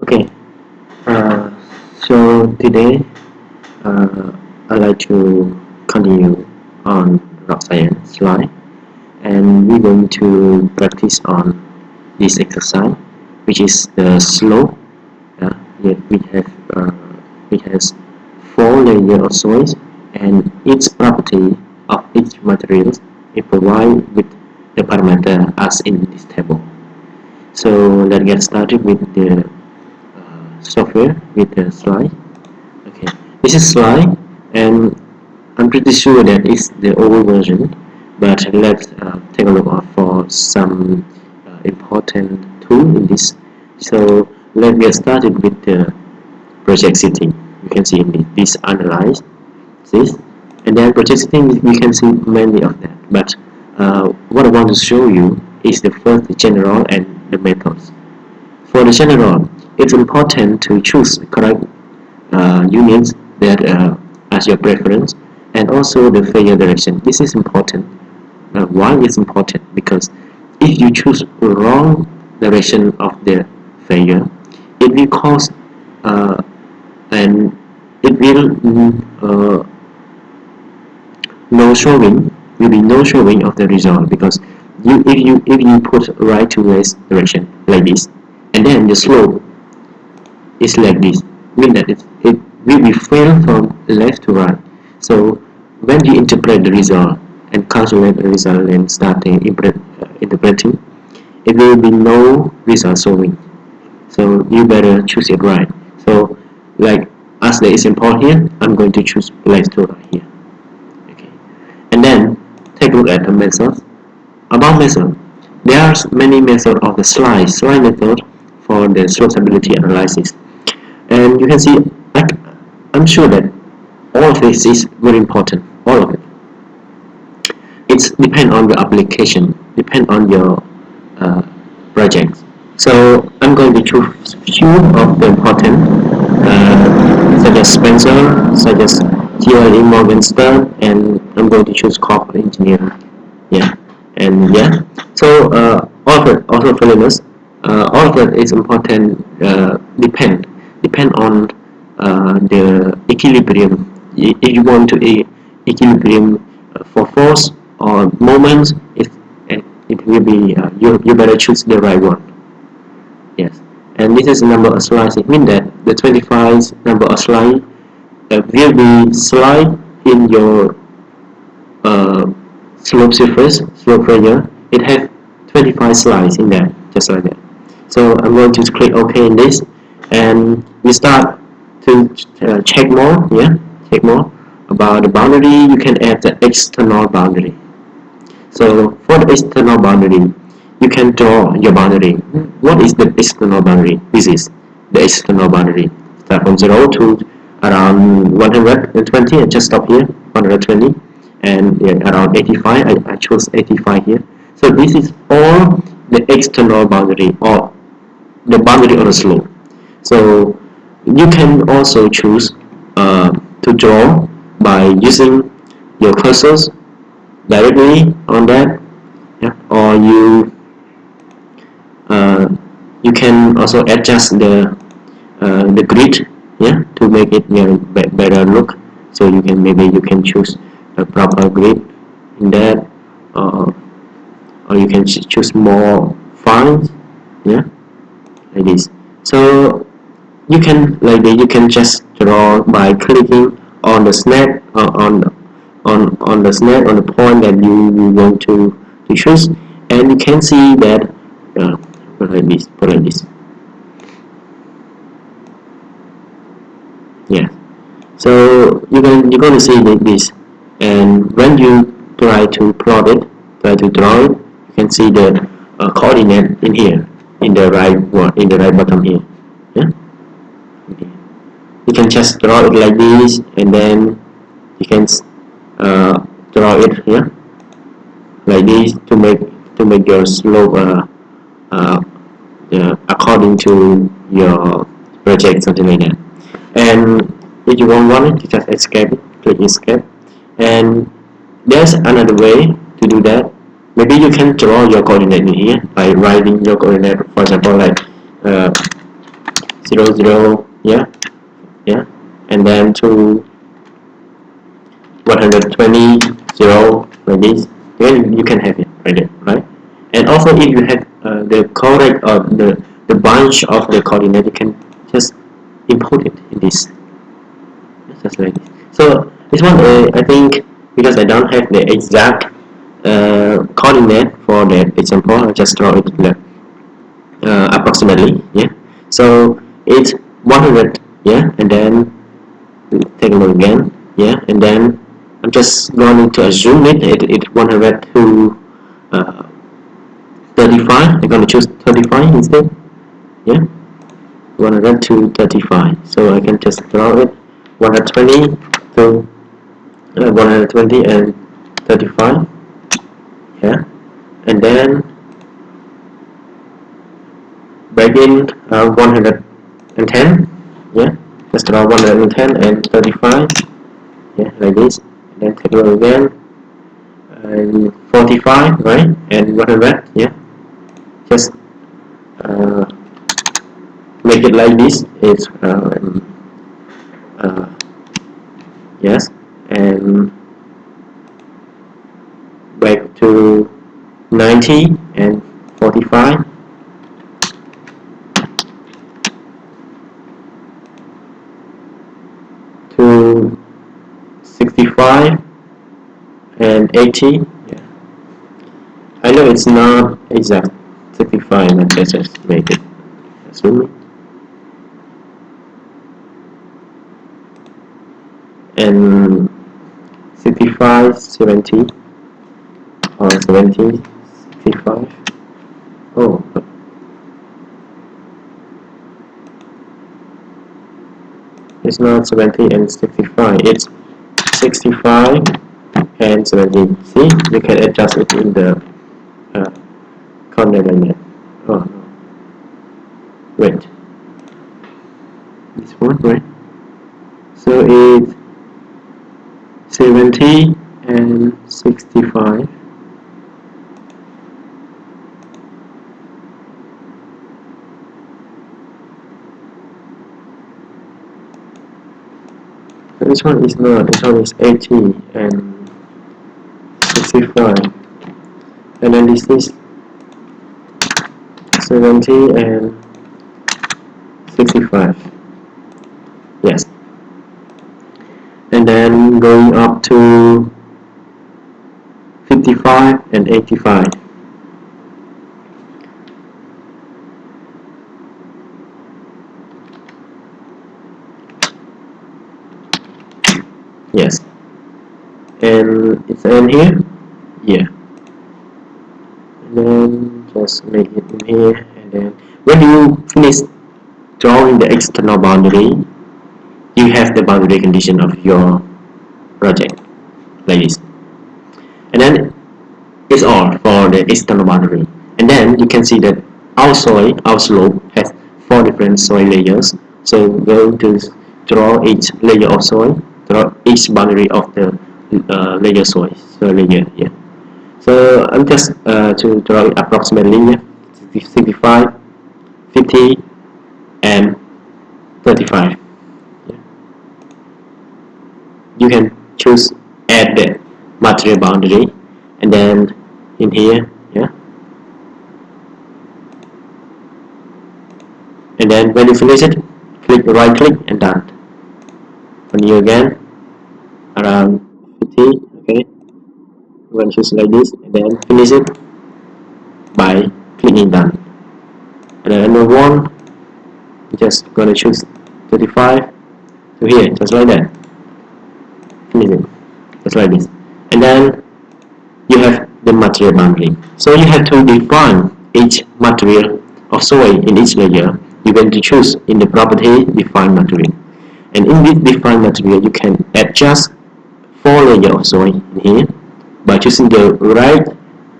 Okay, uh, so today I'd like to continue on Rocscience Slide, and we're going to practice on this exercise, which is the slope. Yeah, we has four layers of soils, and each property of each material is provided with the parameter as in this table. So let's get started with the software with the slide. Okay, this is slide, and I'm pretty sure that it's the old version, but let's take a look for some important tool in this. So let's get started with the project setting. You can see in this analyze this, and then project setting you can see many of that. But what I want to show you is the first general and the methods. For the general, it's important to choose correct units that as your preference, and also the failure direction. This is important. Why is important? Because if you choose wrong direction of the failure, it will cause and it will no showing will be no showing of the result, because if you put right to left direction like this, and then the slope is like this, mean that it will be fail from left to right. So when you interpret the result and calculate the result and start interpreting, it will be no result showing. So you better choose it right. So like as the example here, I'm going to choose left to right here. Okay, and then take a look at the method. About method, there are many methods of the slide method for the slope stability analysis. And you can see, I'm sure that all of this is very important, all of it. It's depend on your application, depend on your project. So I'm going to choose few of the important, such as Spencer, such as TLE Morgenstern, and I'm going to choose corporate engineer. Yeah, and yeah. So all of it, also fairness, all of it is important. Depend on the equilibrium. If you want to equilibrium for force or moments, it will be you better choose the right one. Yes, and this is the number of slides. It means that the 25 number of slides will be slide in your uh, slope surface, slope failure. It has 25 slides in there, just like that. So I'm going to click OK in this, and we start to check more. Yeah, check more about the boundary. You can add the external boundary. So for the external boundary, you can draw your boundary. What is the external boundary? This is the external boundary. Start from 0 to around 120, and just stop here, 120, and yeah, around 85, I chose 85 here. So this is all the external boundary, or the boundary of the slope. So you can also choose to draw by using your cursors directly on that, yeah, or you can also adjust the grid, yeah, to make it, yeah, better look. So you can choose a proper grid in that, or you can choose more fonts, yeah, like this. So you can you can just draw by clicking on the snap, on the snap, on the point that you want to choose, and you can see that put like this, yeah. So you're going to see this, and when you try to plot it, try to draw it, you can see the coordinate in here, in the right one, in the right bottom here, yeah. Okay. You can just draw it like this, and then you can draw it here like this to make your slope uh, according to your project, something like that. And if you don't want it, you just escape it, click escape. And there's another way to do that. Maybe you can draw your coordinate in here by writing your coordinate, for example, like 0 0, yeah, and then to 120 0 like this. Then you can have it right there, right? And also if you have the correct or the bunch of the coordinate, you can just import it in this, just like this. So this one, I think, because I don't have the exact coordinate for that example, I just draw it like, approximately, yeah. So it's 100, yeah, and then take a look again, yeah, and then I'm just going to assume it 100 to 35. I'm going to choose 35 instead, yeah, 100 to 35. So I can just draw it 120 to 120 and 35, yeah, and then break in 110, yeah, just draw 110 and 35, yeah, like this, and then take a look again, and 45, right, and 100, yeah, just uh, make it like this. It's uh, yes, and back to 90 and 45 to 65 and 80. Yeah. I know it's not exact 65, but let's just make it assuming. And 65, 70 or 70, 65. Oh, it's not 70 and 65. It's 65 and 17. See, you can adjust it in the corner line. Oh no, wait, this one, right? So it's 70 and 65. So this one is not. This one is 80 and 65, and then this is 70 and 65. Yes, and then going up to 55 and 85. Yes, and it's in here. Yeah, and then just make it in here, and then when you finish drawing the external boundary, you have the boundary condition of your project like this, and then it's all for the external boundary. And then you can see that our soil, our slope has 4 different soil layers. So we're going to draw each layer of soil, draw each boundary of the layer soil, layer, yeah. So I'm just to draw it approximately, yeah, 65, 50, and 35. Yeah. You can choose add the material boundary, and then in here, yeah. And then when you finish it, click right click and done. When you again around 50, okay, you want to choose like this, and then finish it by clicking done. And then another one, just gonna choose 35 to here, just like that. Finish it, just like this. And then you have the material boundary. So you have to define each material of soil in each layer. You're going to choose in the property define material. And in this defined material, you can adjust 4 layers of soil in here by choosing the right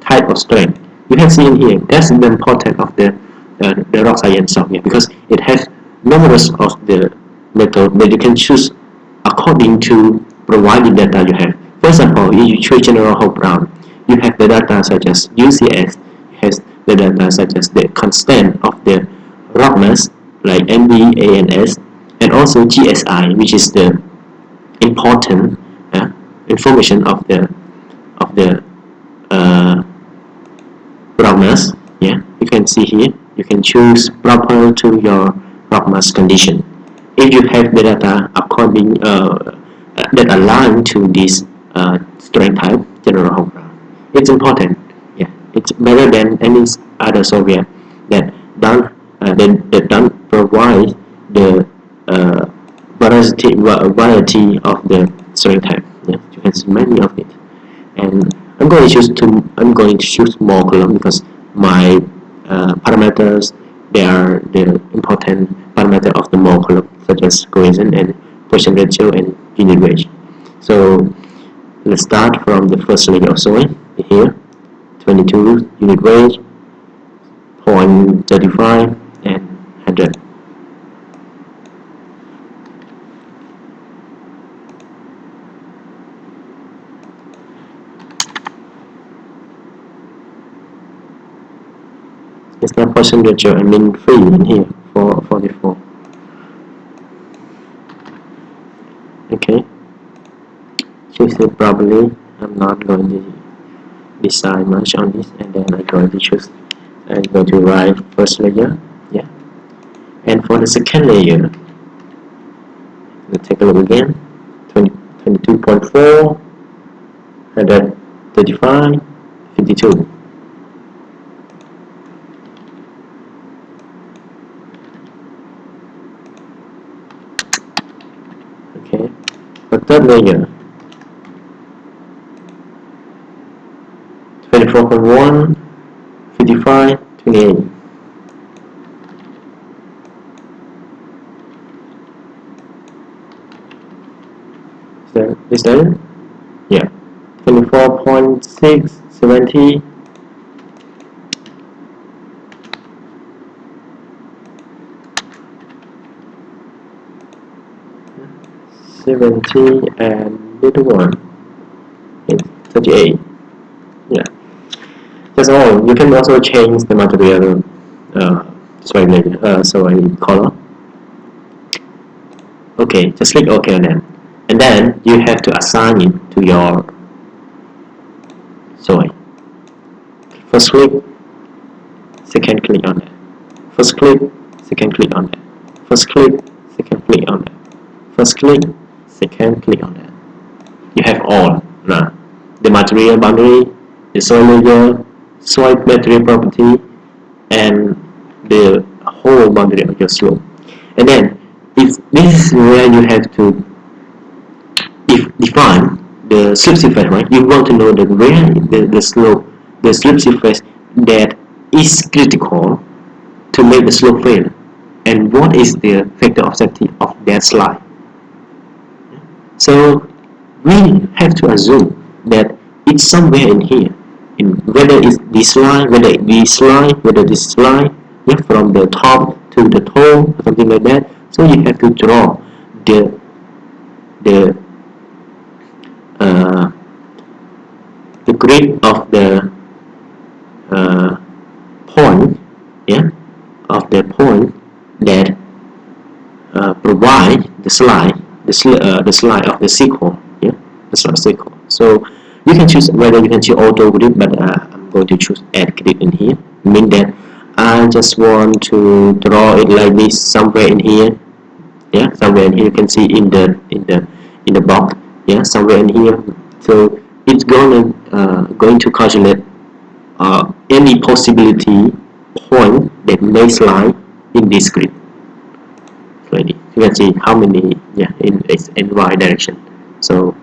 type of strength. You can see in here, that's the importance of the Rocscience software, because it has numerous of the method that you can choose according to provided data you have. For example, if you choose general whole brown, you have the data such as UCS, has the data such as the constant of the roughness, like MB, ANS, and also GSI, which is the important information of the roughness. Yeah, you can see here. You can choose proper to your roughness condition. If you have the data according that align to this strength type general homeground, it's important. Yeah, it's better than any other software that don't provide the variety of the strength type. Yeah, you can see many of it, and I'm going to choose more column because my parameters, they are the important parameter of the more column, such as cohesion and Poisson ratio and unit range. So let's start from the first layer of soil here, 22 unit range, 0.35 and 100. It's not Poisson ratio, I mean free in here for 44. Okay, choose it properly. I'm not going to decide much on this, and then I'm going to choose. I'm going to write first layer. Yeah, and for the second layer, let's take a look again. 22.4, 135, 52. Okay, for third layer, 24.1, 55, 28. Is that it? Yeah. 24.6, 70. 70 and little one is 38. Yeah. That's all. You can also change the material color. Okay, just click OK on that. And then you have to assign it to your soil. First click, second click on that. First click, second click on that. First click, second click on that. First click, second click on that. You have all now. The material boundary, the soil layer, soil material property, and the whole boundary of your slope. And then, if this is where you have to define the slip surface, right? You want to know that where the slope, the slip surface that is critical to make the slope fail, and what is the factor of safety of that slide. So we have to assume that it's somewhere in here, in whether it's this line, whether this line, whether this line, yeah, from the top to the toe, or something like that. So you have to draw the uh, the grid of the point, yeah, of the point that provide the slide, the slide of the circle, yeah, the slide circle. So you can choose whether you can choose auto grid, but I'm going to choose add grid in here. Mean that I just want to draw it like this somewhere in here. Yeah, somewhere in here. You can see in the box. Yeah, somewhere in here. So it's going to calculate any possibility point that may slide in this grid. Like you can see how many, yeah, in x and y direction. So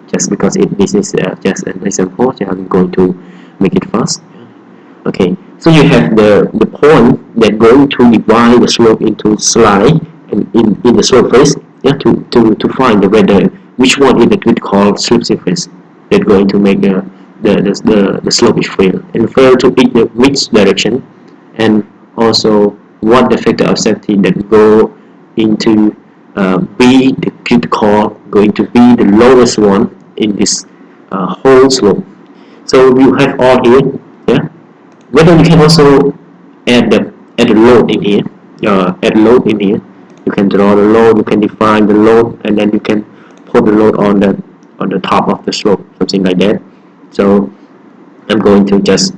just because this is just an example, so I'm going to make it fast. Okay, so you have the point that going to divide the slope into slide and in the slope face, yeah, to find the whether which one is the critical slip surface that going to make the slope is fail, and fail to pick the which direction, and also what the factor of safety that go into be the critical, going to be the lowest one in this whole slope. So you have all here, yeah. Whether you can also add the load in here, add load in here. You can draw the load, you can define the load, and then you can put the load on the top of the slope, something like that. So I'm going to just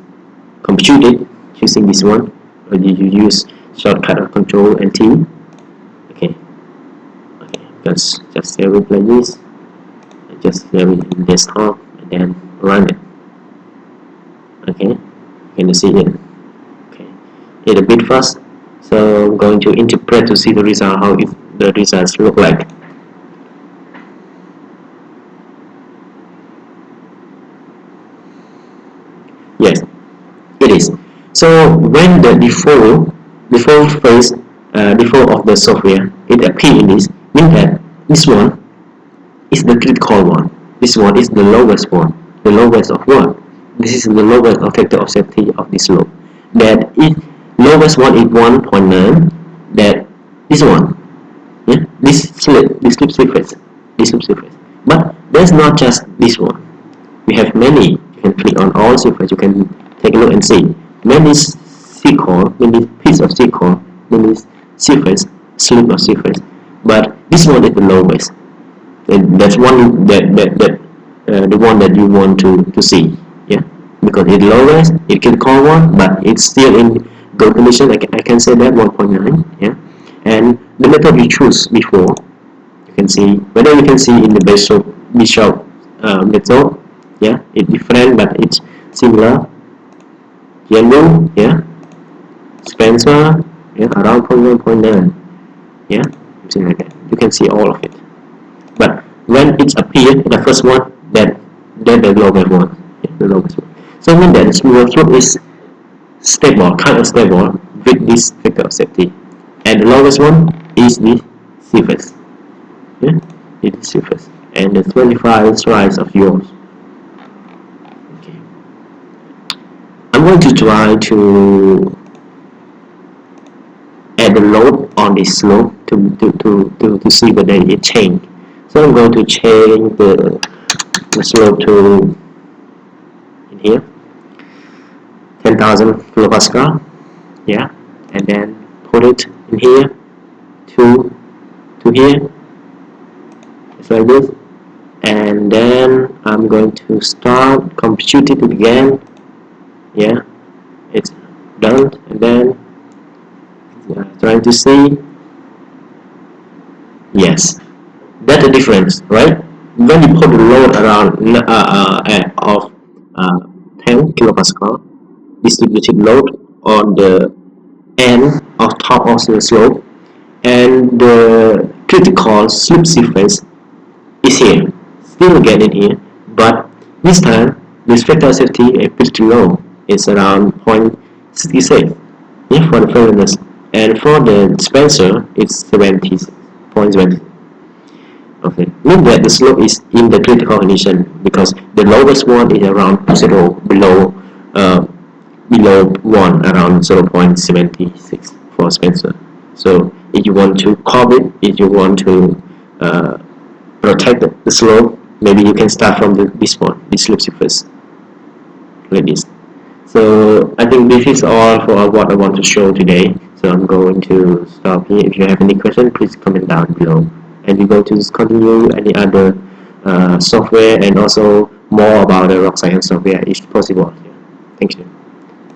compute it using this one. You use shortcut of Control and T. Okay, let's just save it like this. Just save it in desktop and then run it. Okay, can you see it? Okay, it's a bit fast, so I'm going to interpret to see the result, how the results look like. Yes, it is. So when the default phase, default of the software, it appears in this, means that this one is the critical one. This one is the lowest one. The lowest of what? This is the lowest factor of safety of this slope. That if lowest one is 1.9, that this one, yeah, this slip surface, But there's not just this one. We have many. You can click on all surface. You can take a look and see many many piece of silicone, many surface, slip of surface. But this one is the lowest. And that's one the one that you want to see, yeah, because it's lowest, it can call one, but it's still in good condition. I can say that 1.9, yeah. And the method we choose before, you can see whether you can see in the bishop method, yeah, it's different but it's similar. Yellow, yeah, Spencer, yeah, around 1.9, yeah, something like that. You can see all of it. But when it appears, the first one, that the lowest one, yeah, the lowest one. So when that slope is stable, kind of stable with this factor of safety, and the lowest one is the safest, yeah, it is safest, and the 25 slice of yours. Okay, I'm going to try to add the load on this slope to see whether it change. So I'm going to change the slope to in here 10,000 kilopascal, yeah, and then put it in here to here, just like this, and then I'm going to start computing it again, yeah, it's done, and then trying to see, yes, that's the difference, right? When you put the load around of 10 kilopascal distributed load on the end of top of the slope, and the critical slip surface is here, still again in here, but this time this factor safety is pretty low. It's around 0.66, yeah, for the fairness, and for the Spencer it's 70.20. Okay, note that the slope is in the critical condition because the lowest one is around 0, below 1, around 0.76 for Spencer. So if you want to curb it, if you want to protect the slope, maybe you can start from this one, this slope surface, like this. So I think this is all for what I want to show today. So I'm going to stop here. If you have any question, please comment down below. And we're going to continue any other software and also more about the Rocscience software if possible. Thank you.